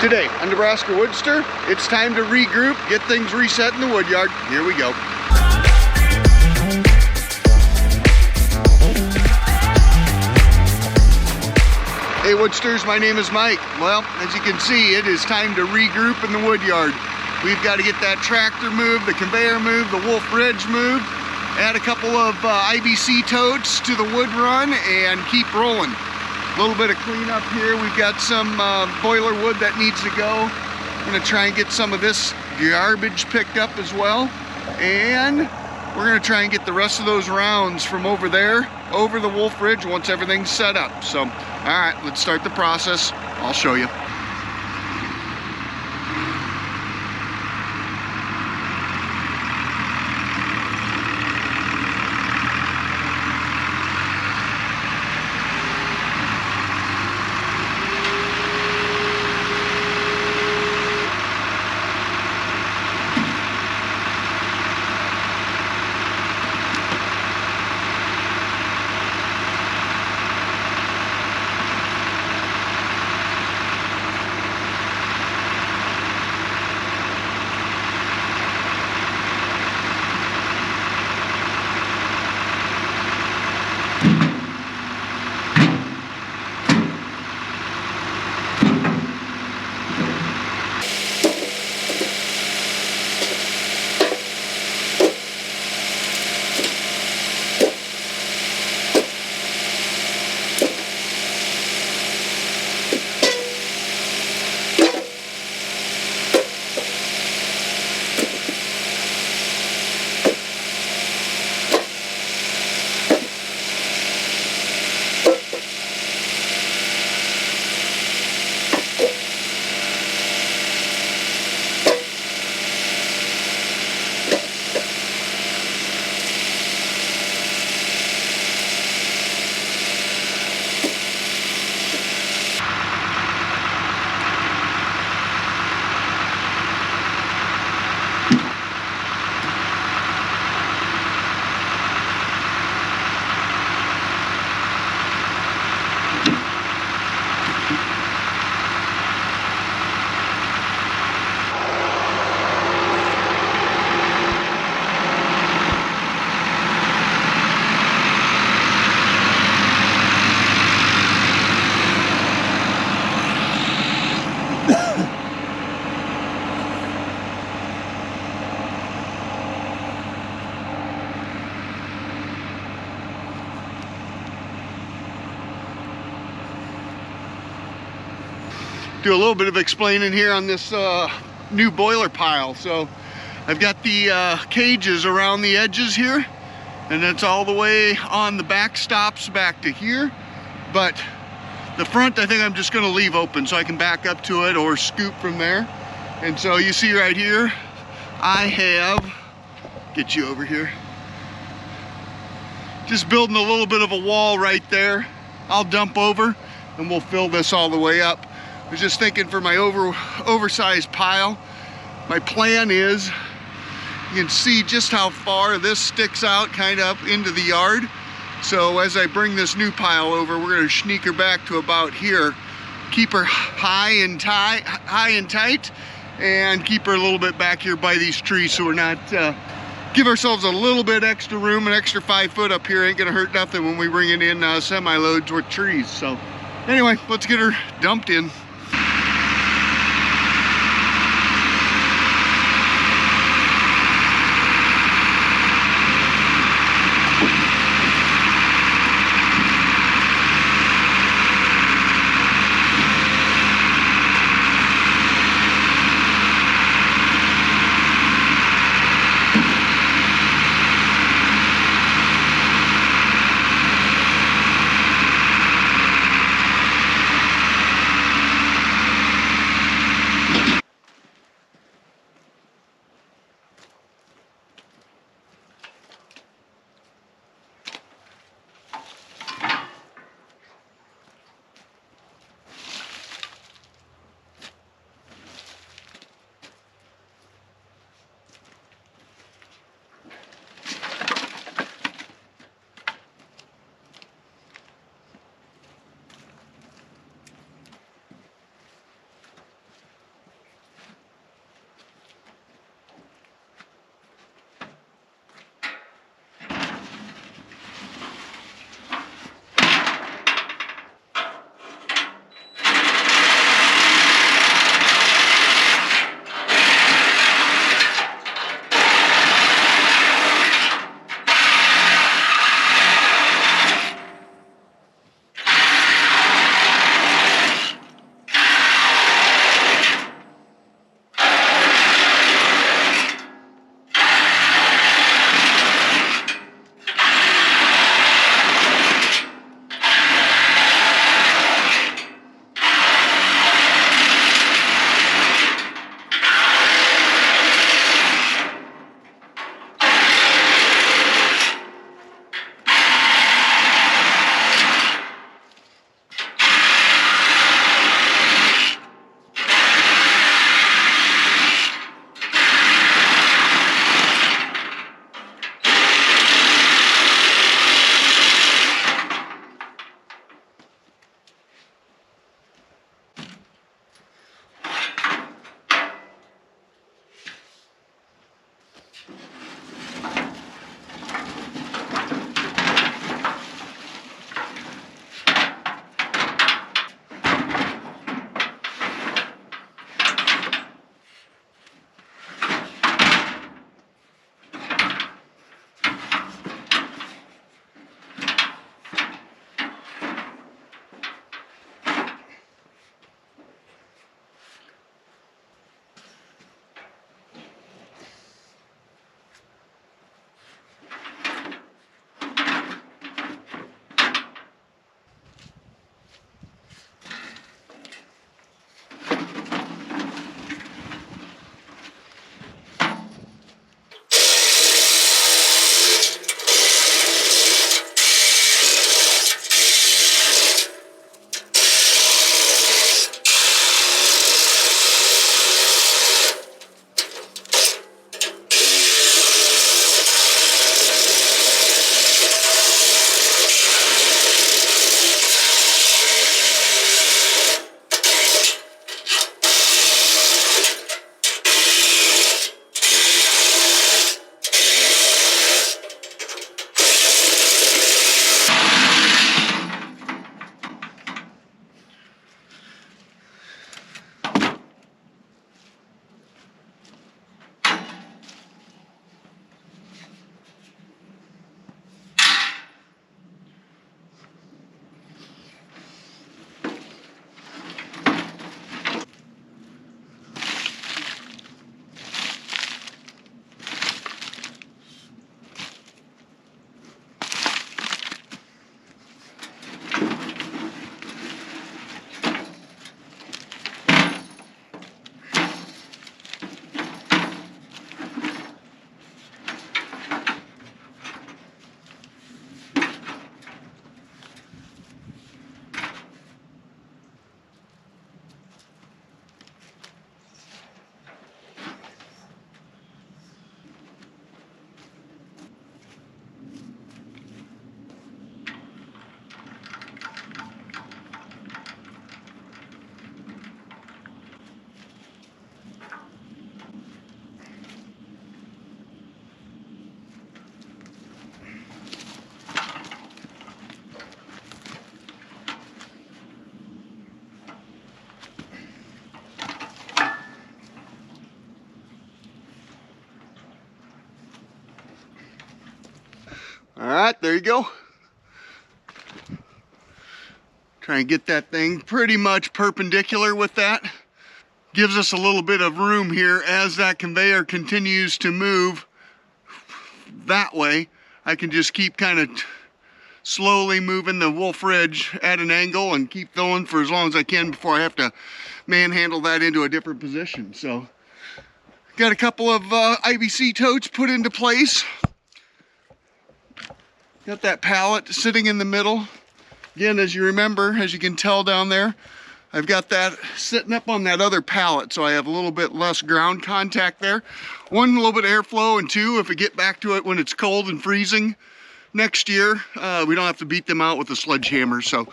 Today on Nebraska WoodSTR, it's time to regroup, get things reset in the woodyard. Here we go. Hey WoodSTRs, my name is Mike. Well, as you can see, it is time to regroup in the woodyard. We've got to get that tractor moved, the conveyor moved, the wolf ridge moved, add a couple of IBC totes to the wood run, and keep rolling. A little bit of cleanup here. We've got some boiler wood that needs to go. I'm gonna try and get some of this garbage picked up as well. And we're gonna try and get the rest of those rounds from over there, over the wolf ridge once everything's set up. So, all right, let's start the process. I'll show you. Do a little bit of explaining here on this new boiler pile. So I've got the cages around the edges here, and it's all the way on the back stops back to here, but the front I think I'm just going to leave open so I can back up to it or scoop from there. And so you see right here I have, get you over here, just building a little bit of a wall right there. I'll dump over and we'll fill this all the way up. I was just thinking for my oversized pile, my plan is, you can see just how far this sticks out kind of up into the yard. So as I bring this new pile over, we're gonna sneak her back to about here, keep her high and tight, and keep her a little bit back here by these trees so we're not, give ourselves a little bit extra room. An extra 5 foot up here ain't gonna hurt nothing when we bring it in semi-loads with trees. So anyway, let's get her dumped in. right, there you go. Try and get that thing pretty much perpendicular with that. Gives us a little bit of room here as that conveyor continues to move that way. I can just keep kind of slowly moving the wolf ridge at an angle and keep filling for as long as I can before I have to manhandle that into a different position. So got a couple of IBC totes put into place. Got that pallet sitting in the middle. Again, as you remember, as you can tell down there, I've got that sitting up on that other pallet, so I have a little bit less ground contact there. One, a little bit of airflow, and two, if we get back to it when it's cold and freezing next year, we don't have to beat them out with a sledgehammer, so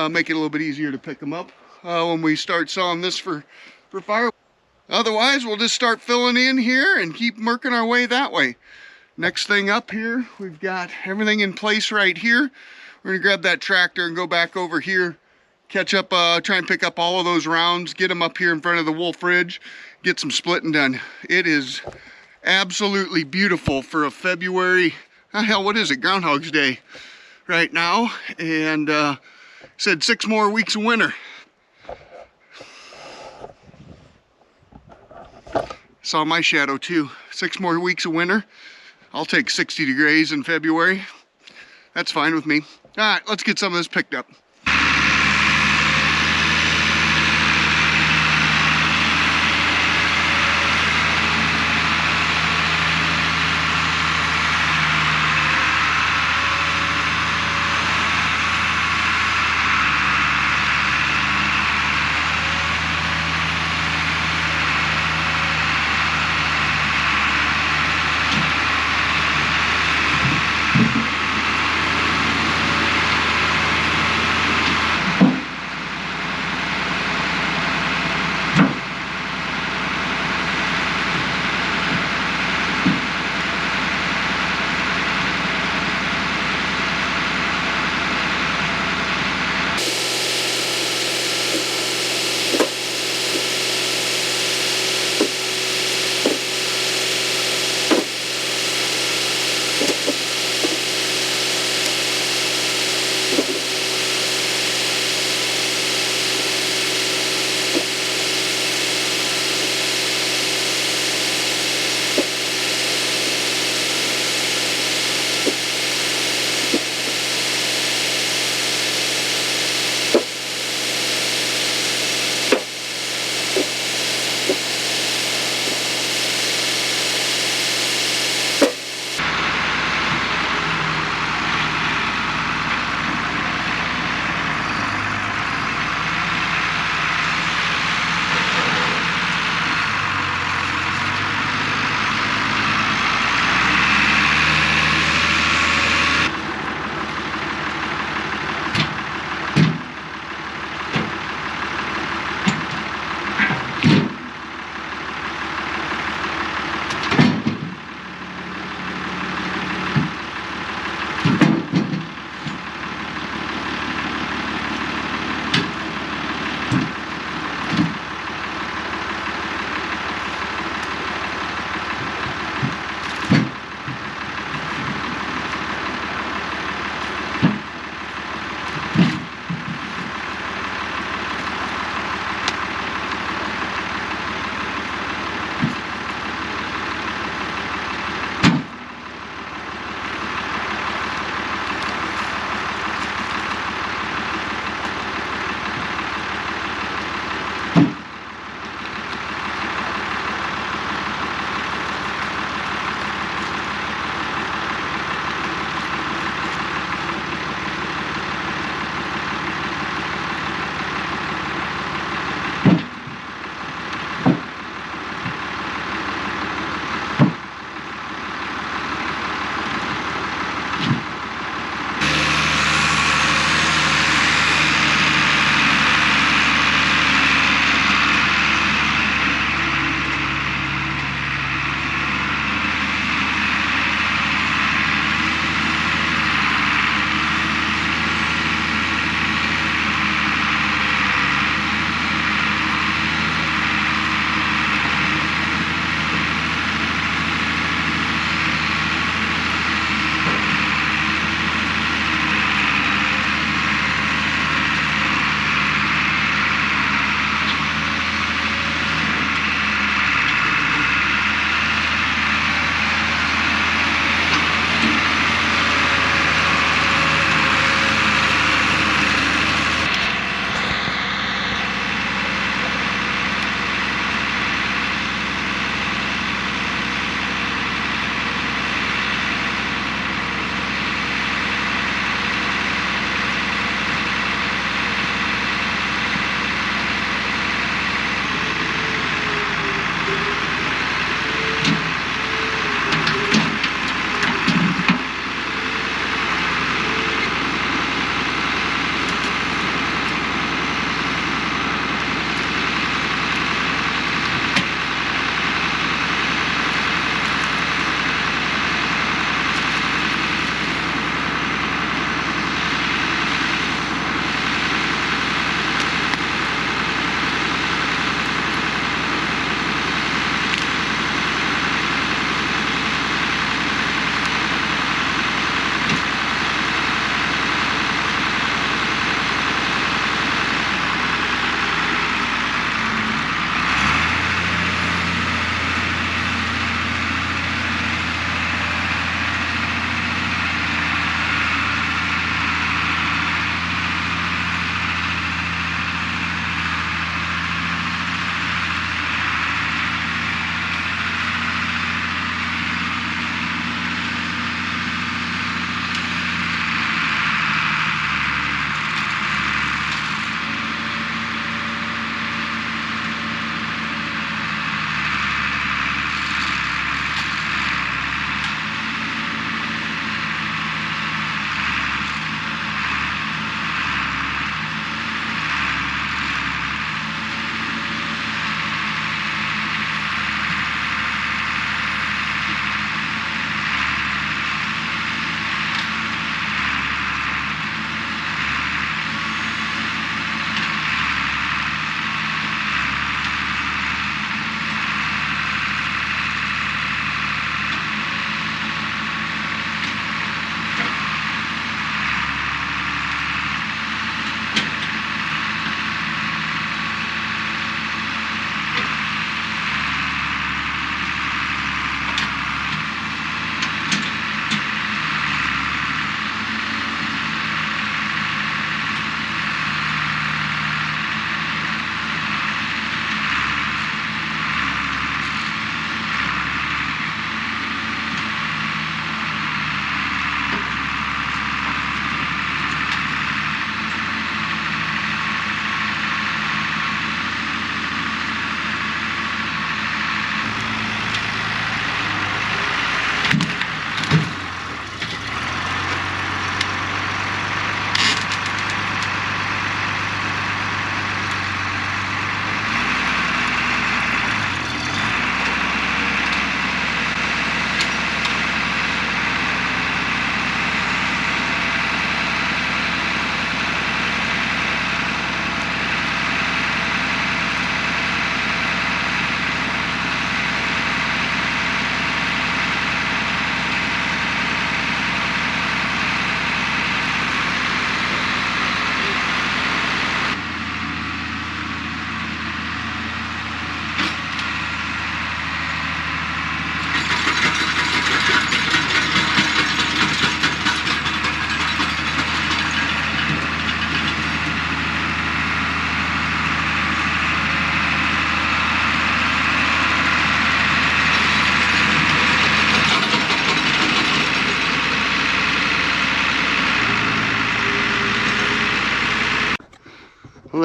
make it a little bit easier to pick them up when we start selling this for firewood. Otherwise, we'll just start filling in here and keep working our way that way. Next thing up here, we've got everything in place right here. We're gonna grab that tractor and go back over here, catch up, try and pick up all of those rounds, get them up here in front of the wolf ridge, get some splitting done. It is absolutely beautiful for a February, hell, what is it, Groundhog's Day right now. And said 6 more weeks of winter. Saw my shadow too. 6 more weeks of winter. I'll take 60 degrees in February. That's fine with me. All right, let's get some of this picked up.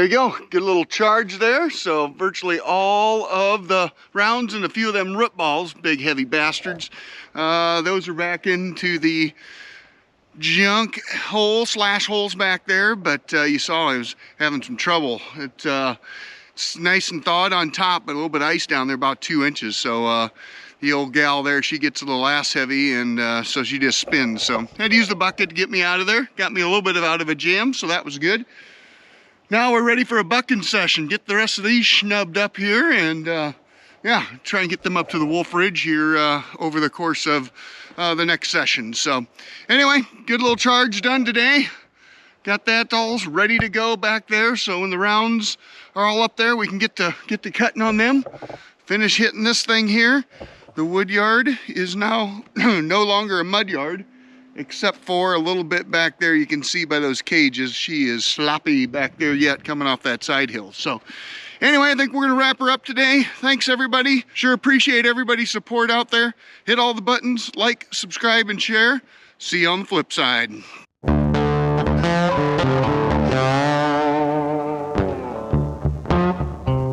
There you go, good little charge there. So virtually all of the rounds and a few of them root balls, big heavy bastards, those are back into the junk hole slash holes back there. But you saw I was having some trouble. It's nice and thawed on top, but a little bit of ice down there, about 2 inches. So the old gal there, she gets a little ass heavy, and so she just spins. So I had to use the bucket to get me out of there. Got me a little bit out of a jam, so that was good. Now we're ready for a bucking session. Get the rest of these schnubbed up here, and yeah, try and get them up to the Wolf Ridge here over the course of the next session. So anyway, good little charge done today. Got that all ready to go back there, so when the rounds are all up there, we can get to cutting on them. Finish hitting this thing here. The Woodyard is now no longer a mud yard, except for a little bit back there. You can see by those cages, she is sloppy back there yet, coming off that side hill. So anyway, I think we're gonna wrap her up today. Thanks everybody. Sure appreciate everybody's support out there. Hit all the buttons, like, subscribe, and share. See you on the flip side.